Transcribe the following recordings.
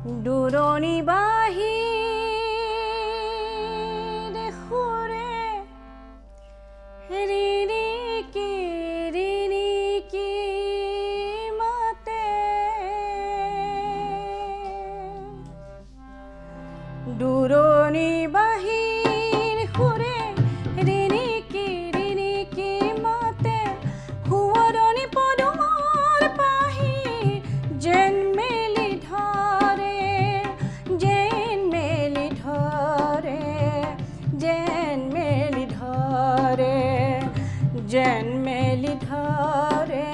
দূৰণি বাহিৰ সুৰে ৰিণিকি মাতে দূৰণি বাহিৰ সুৰে ৰিণিকি মাতে সুৱৰণি পদুমৰ পাহি যেন মেলি ধৰে যেন মেলি ধৰে যেন মেলি ধৰে যেন মেলি ধৰে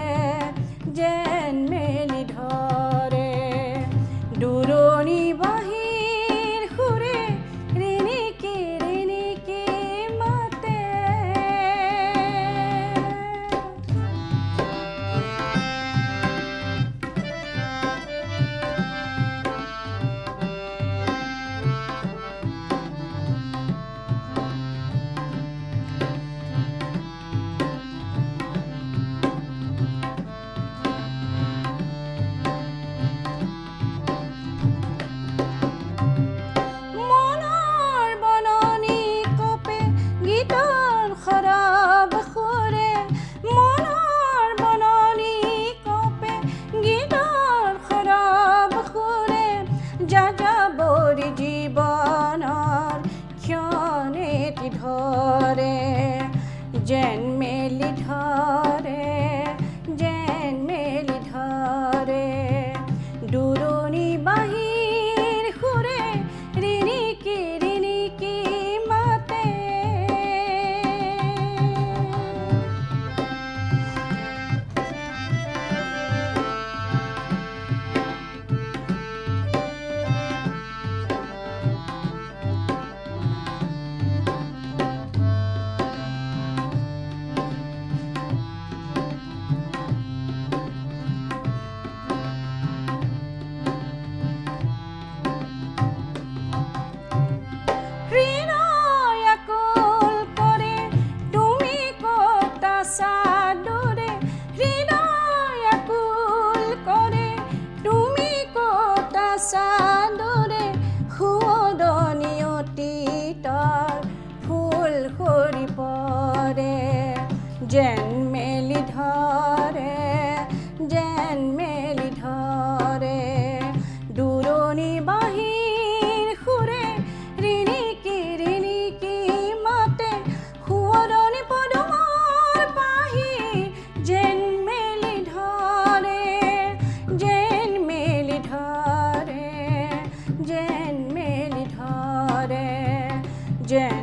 যেন মেলি ধৰে দূৰণি বাহিৰ সুৰে ৰিণিকি মাতে মনৰ বননি কপে গীতৰ খৰাব সুৰে মনৰ বননি কপে গীতৰ খৰাব সুৰে যাযাবৰী জীৱনৰ ক্ষণেটি ধৰে যেন মেলি ধৰে যেন মেলি ধৰে দূৰণি বাহিৰ সুৰে ৰিণিকি মাতে হৃদয় আকুল কৰে তুমি কতা চাদৰে হৃদয় আকুল কৰে তুমি কতা চাদৰে সুৱদনি অতীতৰ ফুল সৰি পৰে যেন মেলি ধৰে যেন মেলি ধৰে দূৰণি বাহিৰ সুৰে ৰিণিকি মাতে সুৱৰণি পদুমৰ পাহি যেন মেলি ধৰে যেন মেলি ধৰে যেন মেলি ধৰে যেন